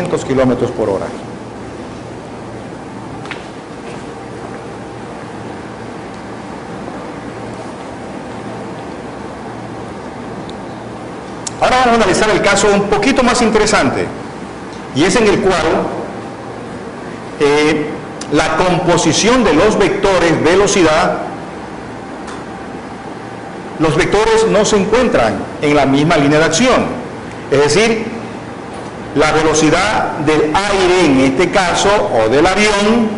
200 kilómetros por hora. Ahora vamos a analizar el caso un poquito más interesante, y es en el cual la composición de los vectores velocidad, los vectores no se encuentran en la misma línea de acción. Es decir, la velocidad del aire en este caso, o del avión,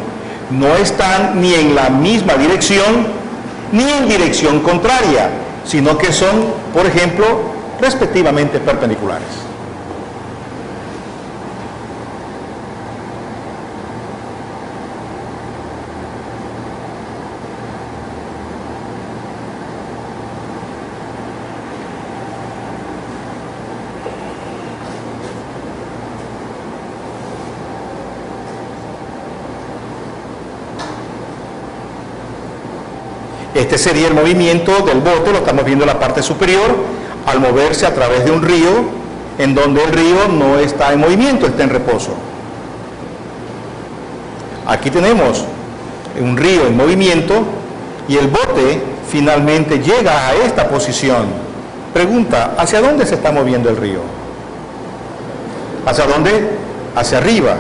no están ni en la misma dirección, ni en dirección contraria, sino que son, por ejemplo, respectivamente perpendiculares. Este sería el movimiento del bote, lo estamos viendo en la parte superior, al moverse a través de un río, en donde el río no está en movimiento, está en reposo. Aquí tenemos un río en movimiento y el bote finalmente llega a esta posición. Pregunta, ¿hacia dónde se está moviendo el río? ¿Hacia dónde? Hacia arriba,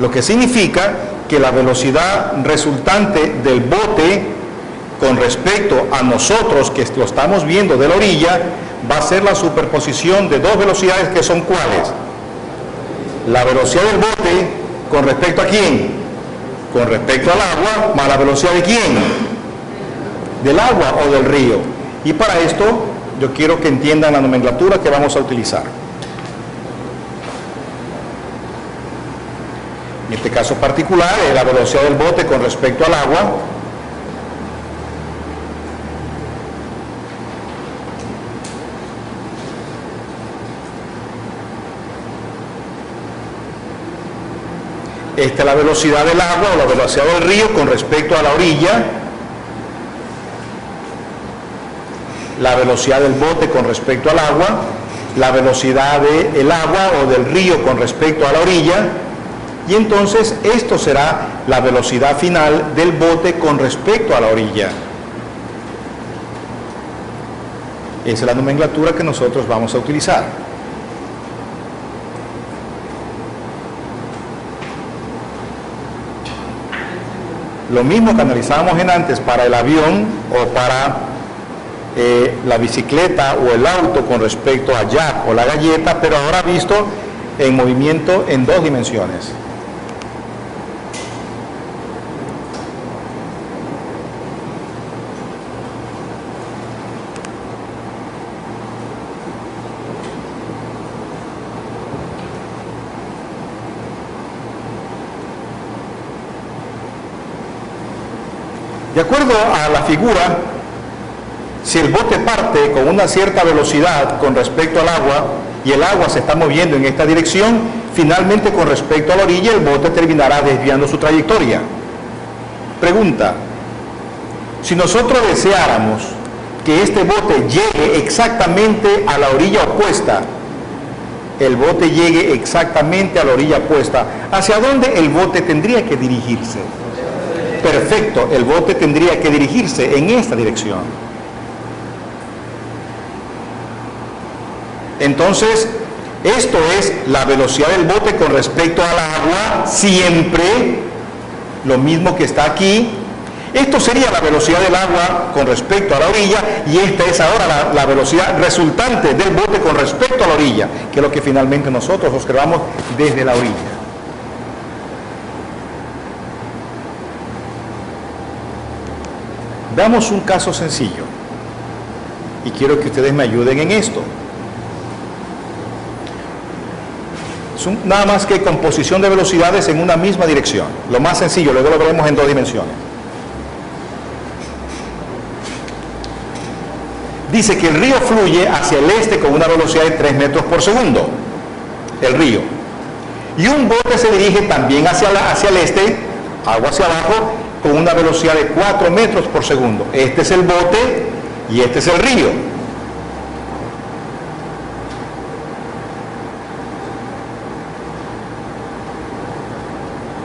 lo que significa que la velocidad resultante del bote con respecto a nosotros que lo estamos viendo de la orilla va a ser la superposición de dos velocidades, que son ¿cuáles? La velocidad del bote con respecto a quién, con respecto al agua, más la velocidad de quién, del agua o del río. Y para esto yo quiero que entiendan la nomenclatura que vamos a utilizar. En este caso particular es la velocidad del bote con respecto al agua. Esta es la velocidad del agua o la velocidad del río con respecto a la orilla. La velocidad del bote con respecto al agua. La velocidad del agua o del río con respecto a la orilla. Y entonces esto será la velocidad final del bote con respecto a la orilla. Esa es la nomenclatura que nosotros vamos a utilizar. Lo mismo que analizábamos antes para el avión o para la bicicleta o el auto con respecto a Jack o la galleta, pero ahora visto en movimiento en dos dimensiones. De acuerdo a la figura, si el bote parte con una cierta velocidad con respecto al agua y el agua se está moviendo en esta dirección, finalmente con respecto a la orilla el bote terminará desviando su trayectoria. Pregunta, si nosotros deseáramos que este bote llegue exactamente a la orilla opuesta, el bote llegue exactamente a la orilla opuesta, ¿hacia dónde el bote tendría que dirigirse? Perfecto, el bote tendría que dirigirse en esta dirección. Entonces, esto es la velocidad del bote con respecto al agua, siempre lo mismo que está aquí. Esto sería la velocidad del agua con respecto a la orilla y esta es ahora la velocidad resultante del bote con respecto a la orilla, que es lo que finalmente nosotros observamos desde la orilla. Damos un caso sencillo y quiero que ustedes me ayuden en esto. Es nada más que composición de velocidades en una misma dirección. Lo más sencillo, luego lo veremos en dos dimensiones. Dice que el río fluye hacia el este con una velocidad de 3 metros por segundo. El río. Y un bote se dirige también hacia el este, agua hacia abajo, con una velocidad de 4 metros por segundo. Este es el bote y este es el río.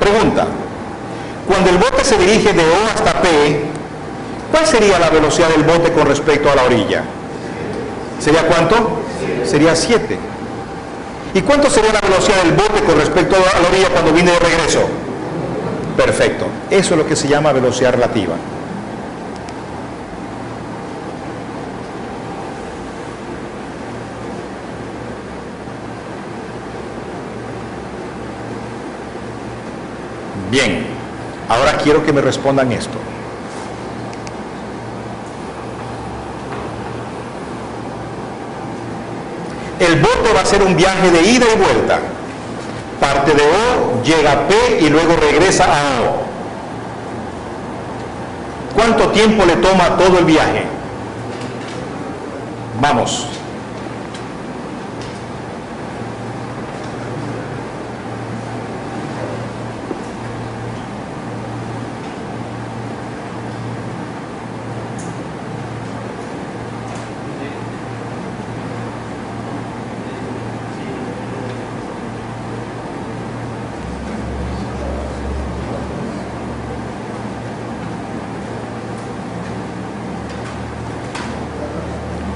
Pregunta, cuando el bote se dirige de O hasta P, ¿cuál sería la velocidad del bote con respecto a la orilla? ¿Sería cuánto? Sería 7. ¿Y cuánto sería la velocidad del bote con respecto a la orilla cuando viene de regreso? Perfecto. Eso es lo que se llama velocidad relativa. Bien, ahora quiero que me respondan esto. El bote va a hacer un viaje de ida y vuelta. Parte de O, llega a P y luego regresa a O. ¿Cuánto tiempo le toma todo el viaje? Vamos.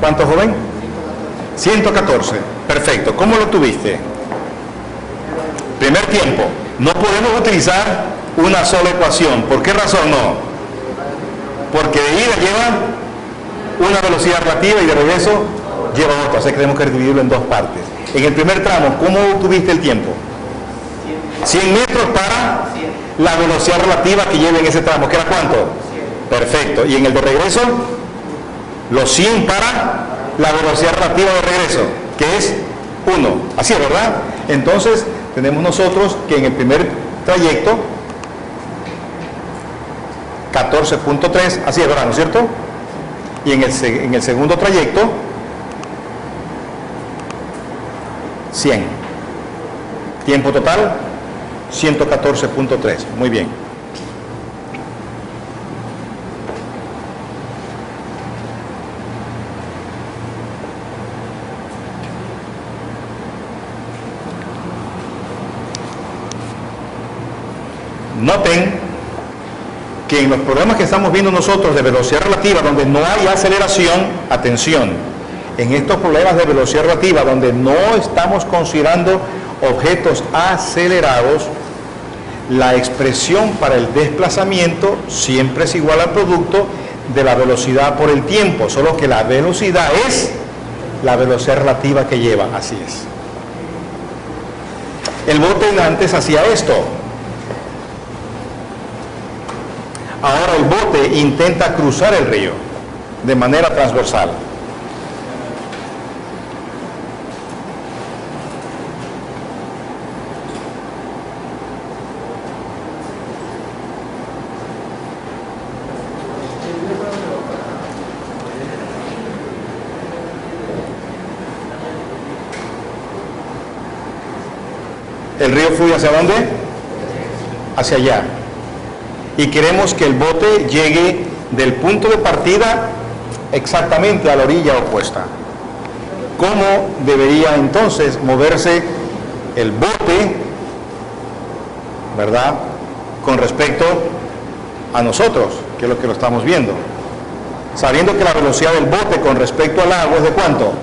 ¿Cuánto, joven? 114. Perfecto. ¿Cómo lo tuviste? Primer tiempo. No podemos utilizar una sola ecuación. ¿Por qué razón no? Porque de ida lleva una velocidad relativa y de regreso lleva otra. O sea que tenemos que dividirlo en dos partes. En el primer tramo, ¿cómo tuviste el tiempo? 100 metros para la velocidad relativa que lleva en ese tramo. ¿Que era cuánto? Perfecto. ¿Y en el de regreso? Los 100 para la velocidad relativa de regreso, que es 1. Así es, ¿verdad? Entonces, tenemos nosotros que en el primer trayecto, 14.3, así es, ¿verdad? ¿No es cierto? Y en el segundo trayecto, 100. Tiempo total, 114.3. Muy bien. Noten que en los problemas que estamos viendo nosotros de velocidad relativa, donde no hay aceleración, atención, en estos problemas de velocidad relativa, donde no estamos considerando objetos acelerados, la expresión para el desplazamiento siempre es igual al producto de la velocidad por el tiempo, solo que la velocidad es la velocidad relativa que lleva, así es. El bote antes hacía esto. Ahora el bote intenta cruzar el río de manera transversal. El río fluye ¿hacia dónde? Hacia allá. Y queremos que el bote llegue del punto de partida exactamente a la orilla opuesta. ¿Cómo debería entonces moverse el bote, verdad, con respecto a nosotros, que es lo que lo estamos viendo? Sabiendo que la velocidad del bote con respecto al agua es de ¿cuánto?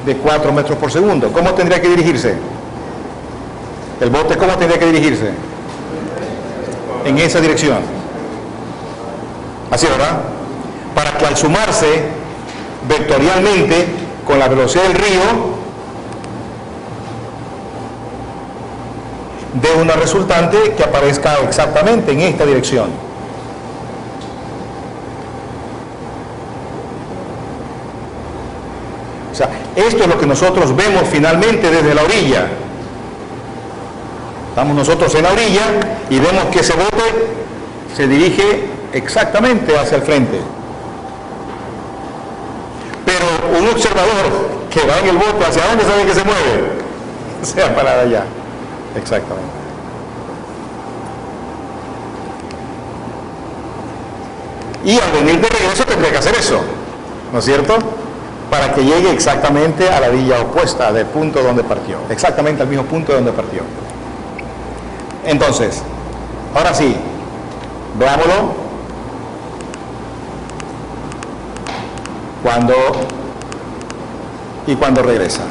De 4 metros por segundo. ¿Cómo tendría que dirigirse? ¿El bote cómo tendría que dirigirse? En esa dirección. Así, ¿verdad? Para que al sumarse vectorialmente con la velocidad del río dé una resultante que aparezca exactamente en esta dirección. O sea, esto es lo que nosotros vemos finalmente desde la orilla. Estamos nosotros en la orilla y vemos que ese bote se dirige exactamente hacia el frente. Pero un observador que va en el bote, ¿hacia dónde sabe que se mueve? Sea para allá. Exactamente. Y al venir de regreso tendría que hacer eso, ¿no es cierto? Para que llegue exactamente a la orilla opuesta del punto donde partió. Exactamente al mismo punto de donde partió. Entonces, ahora sí, veámoslo. Cuando regresa.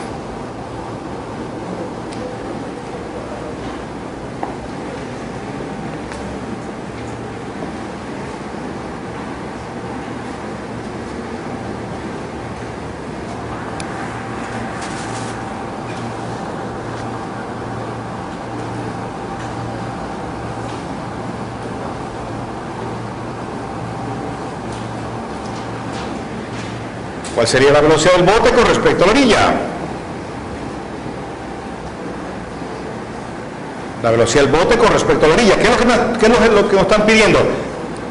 ¿Cuál sería la velocidad del bote con respecto a la orilla? La velocidad del bote con respecto a la orilla. ¿Qué es lo que nos están pidiendo?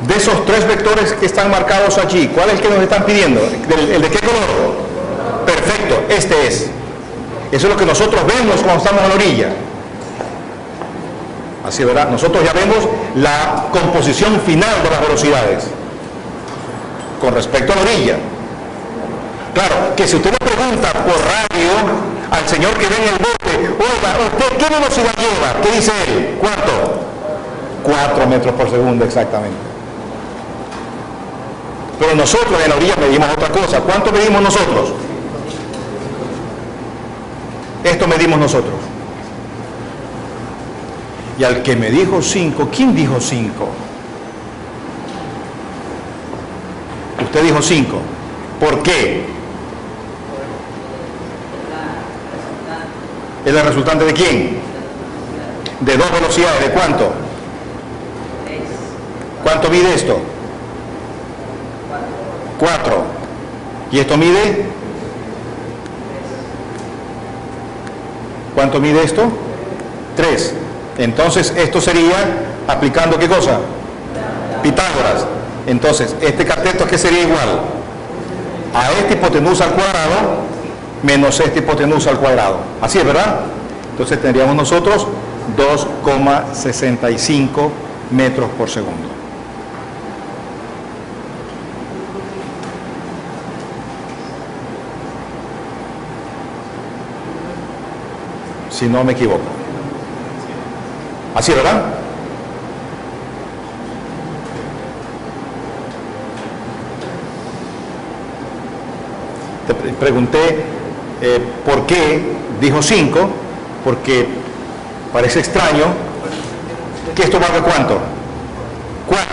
De esos tres vectores que están marcados allí, ¿cuál es el que nos están pidiendo? ¿El de qué color? Perfecto, este es. Eso es lo que nosotros vemos cuando estamos a la orilla. Así, ¿verdad? Nosotros ya vemos la composición final de las velocidades con respecto a la orilla. Claro, que si usted le pregunta por radio al señor que ve en el bote, oiga, ¿usted qué velocidad lleva? ¿Qué dice él? ¿Cuánto? 4 metros por segundo exactamente. Pero nosotros en la orilla medimos otra cosa. ¿Cuánto medimos nosotros? Esto medimos nosotros. Y al que me dijo 5, ¿quién dijo 5? Usted dijo 5. ¿Por qué? ¿Es el resultante de quién? De 2 velocidades. ¿De cuánto? ¿Cuánto mide esto? 4. ¿Y esto mide? ¿Cuánto mide esto? 3. Entonces esto sería aplicando ¿qué cosa? Pitágoras. Entonces este cateto ¿qué sería igual? A esta hipotenusa al cuadrado menos esta hipotenusa al cuadrado. Así es, ¿verdad? Entonces tendríamos nosotros 2,65 metros por segundo. Si no me equivoco. Así, ¿verdad? Te pregunté por qué dijo 5, porque parece extraño que esto valga ¿cuánto? 4,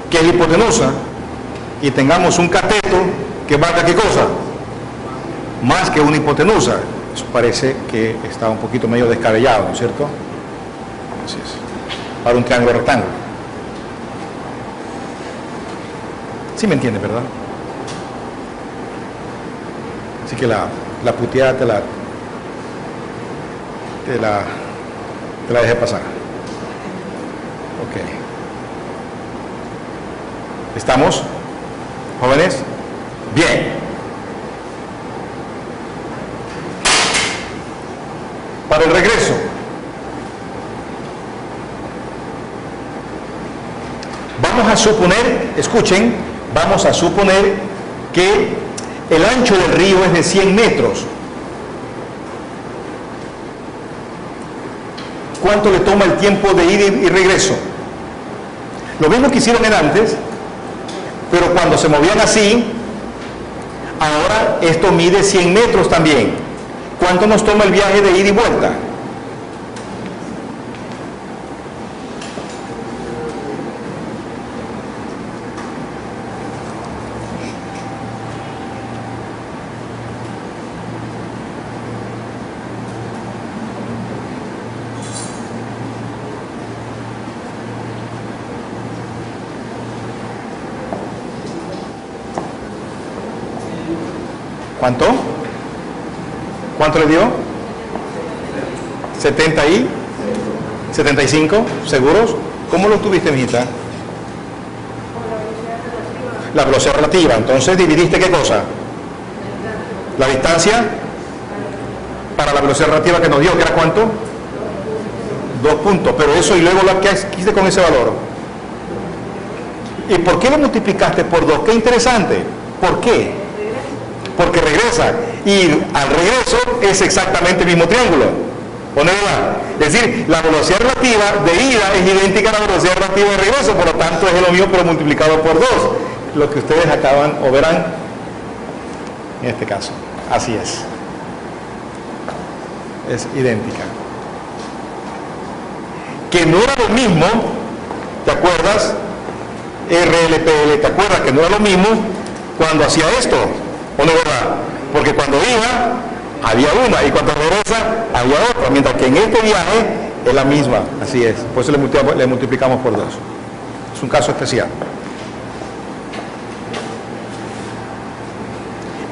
que es la hipotenusa, y tengamos un cateto que valga ¿qué cosa? Más que una hipotenusa. Eso parece que está un poquito medio descabellado, ¿no es cierto? Así es. Para un triángulo rectángulo. ¿Sí me entiendes, verdad? Así que la puteada te la dejé pasar. Ok. ¿Estamos, jóvenes? Bien. Para el regreso. Vamos a suponer, escuchen, vamos a suponer que el ancho del río es de 100 metros. ¿Cuánto le toma el tiempo de ida y regreso? Lo mismo que hicieron en antes, pero cuando se movían así, ahora esto mide 100 metros también. ¿Cuánto nos toma el viaje de ida y vuelta? ¿Cuánto? ¿Cuánto le dio? 70 y 75, ¿seguros? ¿Cómo lo tuviste, mijita? La velocidad relativa. Entonces, ¿dividiste qué cosa? La distancia para la velocidad relativa que nos dio, ¿que era cuánto? 2 puntos. Pero eso, y luego ¿qué hiciste con ese valor? ¿Y por qué lo multiplicaste por 2? ¡Qué interesante! ¿Por qué? Porque regresa. Y al regreso es exactamente el mismo triángulo. ¿O no es verdad? Es decir, la velocidad relativa de ida es idéntica a la velocidad relativa de regreso, por lo tanto es lo mismo pero multiplicado por 2, lo que ustedes acaban o verán en este caso. Así es idéntica. Que no era lo mismo, ¿te acuerdas? RLPL, ¿te acuerdas que no era lo mismo cuando hacía esto? ¿O no es verdad? Porque cuando iba había una y cuando regresa había otra, mientras que en este viaje es la misma, así es, por eso le multiplicamos por 2. Es un caso especial.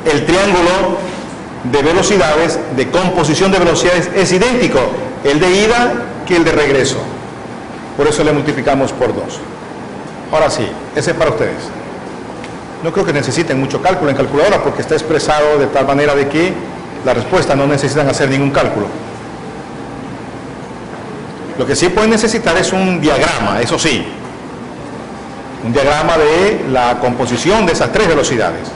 El triángulo de velocidades, de composición de velocidades, es idéntico, el de ida que el de regreso, por eso le multiplicamos por 2. Ahora sí, ese es para ustedes. No creo que necesiten mucho cálculo en calculadora porque está expresado de tal manera de que la respuesta no necesitan hacer ningún cálculo. Lo que sí pueden necesitar es un diagrama, eso sí, un diagrama de la composición de esas tres velocidades.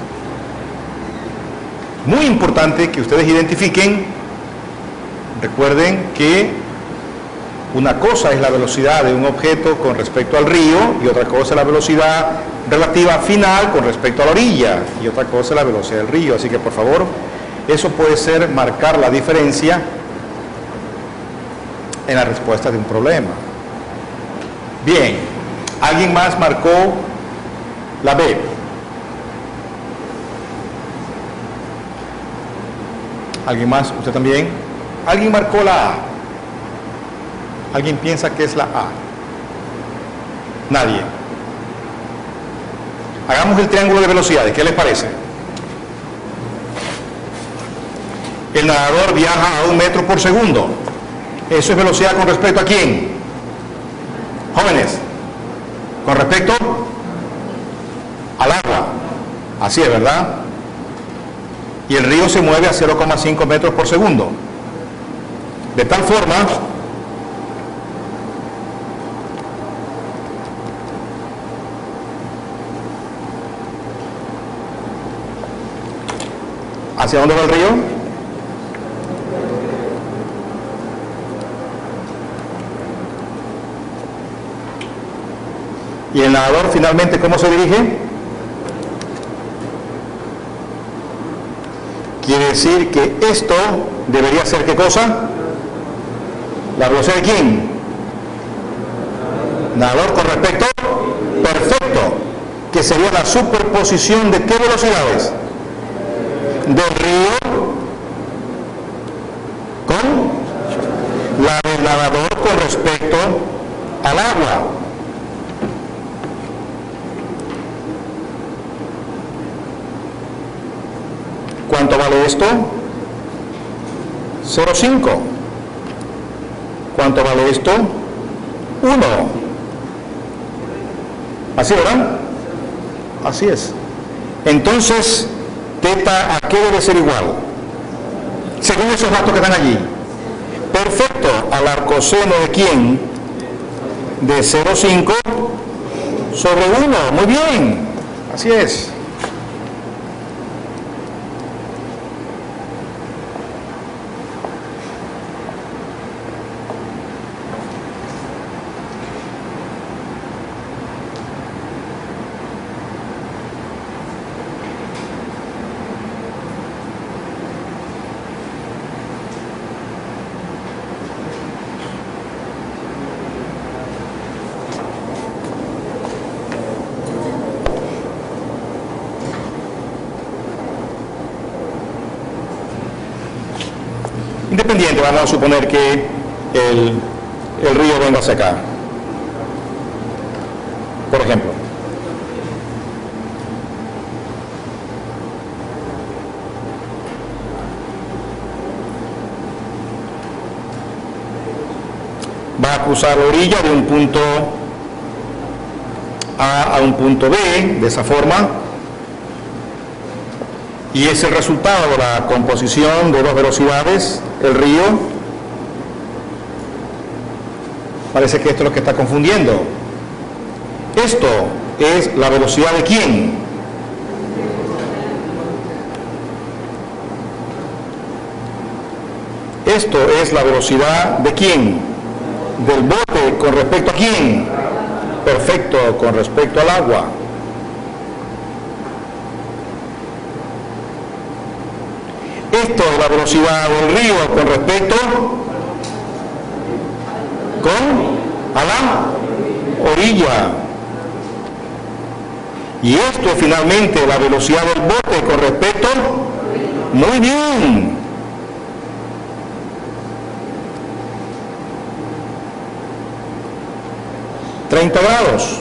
Muy importante que ustedes identifiquen, recuerden que una cosa es la velocidad de un objeto con respecto al río y otra cosa es la velocidad relativa final con respecto a la orilla y otra cosa es la velocidad del río. Así que por favor, eso puede ser marcar la diferencia en la respuesta de un problema. Bien, ¿alguien más marcó la B? ¿Alguien más? ¿Usted también? ¿Alguien marcó la A? ¿Alguien piensa que es la A? Nadie. Hagamos el triángulo de velocidades, ¿qué les parece? El nadador viaja a 1 metro por segundo. ¿Eso es velocidad con respecto a quién? Jóvenes, con respecto al agua. Así es, ¿verdad? Y el río se mueve a 0,5 metros por segundo. De tal forma ¿hacia dónde va el río? Y el nadador finalmente, ¿cómo se dirige? Quiere decir que esto debería ser ¿qué cosa? ¿La velocidad de quién? Nadador con respecto, perfecto, que sería la superposición de ¿qué velocidades? Del río con la del nadador con respecto al agua. ¿Cuánto vale esto? 0,5. ¿Cuánto vale esto? 1. ¿Así, verdad? Así es. Entonces, teta, ¿a qué debe ser igual? Según esos datos que están allí. Perfecto, al arcoseno de quién? De 0,5 sobre 1. Muy bien. Así es. Independiente, vamos a suponer que el río venga hacia acá. Por ejemplo. Va a cruzar la orilla de un punto A un punto B, de esa forma. Y es el resultado de la composición de dos velocidades, el río. Parece que esto es lo que está confundiendo. Esto es la velocidad de quién. Esto es la velocidad ¿de quién? Del bote con respecto a quién. Perfecto, con respecto al agua. Esto es la velocidad del río con respecto a la orilla. Y esto es finalmente la velocidad del bote con respecto. Muy bien. ¿30 grados?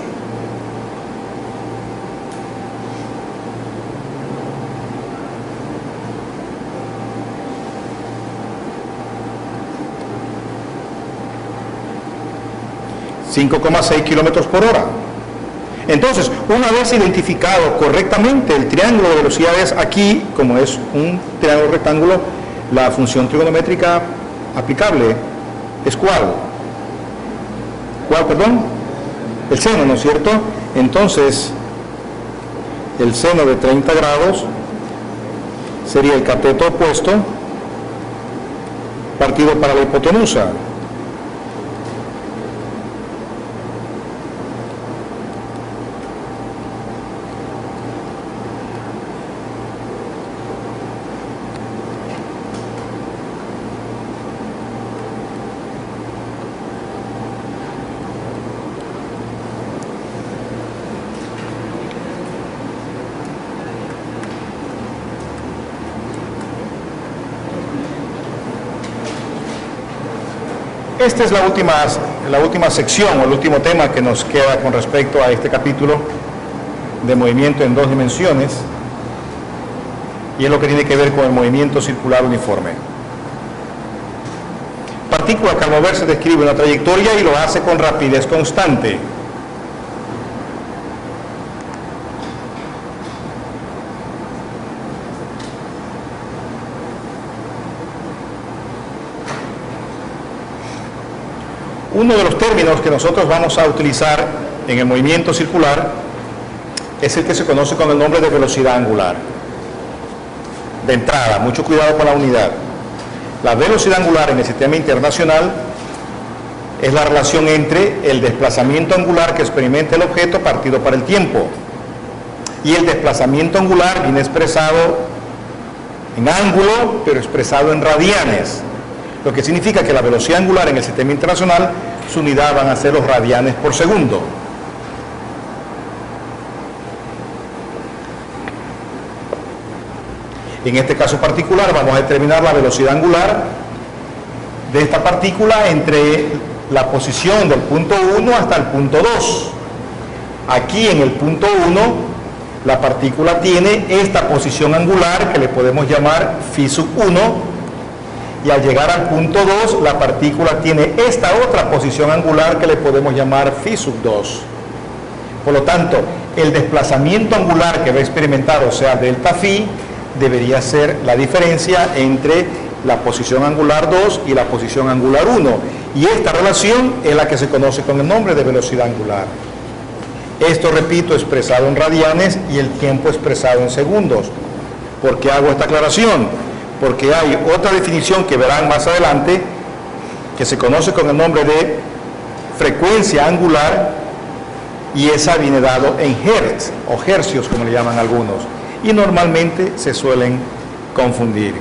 ...5,6 kilómetros por hora. Entonces, una vez identificado correctamente el triángulo de velocidades aquí, como es un triángulo rectángulo, la función trigonométrica aplicable es ¿cuál? ¿Cuál, perdón? El seno, ¿no es cierto? Entonces, el seno de 30 grados sería el cateto opuesto partido para la hipotenusa. Esta es la última sección o el último tema que nos queda con respecto a este capítulo de movimiento en dos dimensiones, y es lo que tiene que ver con el movimiento circular uniforme. Partícula que al moverse describe una trayectoria y lo hace con rapidez constante. Uno de los términos que nosotros vamos a utilizar en el movimiento circular es el que se conoce con el nombre de velocidad angular. De entrada, mucho cuidado con la unidad. La velocidad angular en el sistema internacional es la relación entre el desplazamiento angular que experimenta el objeto partido para el tiempo. Y el desplazamiento angular viene expresado en ángulo, pero expresado en radianes. Lo que significa que la velocidad angular en el sistema internacional, su unidad van a ser los radianes por segundo. En este caso particular vamos a determinar la velocidad angular de esta partícula entre la posición del punto 1 hasta el punto 2. Aquí en el punto 1 la partícula tiene esta posición angular que le podemos llamar phi sub 1, y al llegar al punto 2 la partícula tiene esta otra posición angular que le podemos llamar phi sub 2. Por lo tanto, el desplazamiento angular que va a experimentar, o sea, delta phi, debería ser la diferencia entre la posición angular 2 y la posición angular 1. Y esta relación es la que se conoce con el nombre de velocidad angular. Esto, repito, expresado en radianes y el tiempo expresado en segundos. ¿Por qué hago esta aclaración? Porque hay otra definición que verán más adelante que se conoce con el nombre de frecuencia angular, y esa viene dado en hertz o hercios, como le llaman algunos, y normalmente se suelen confundir.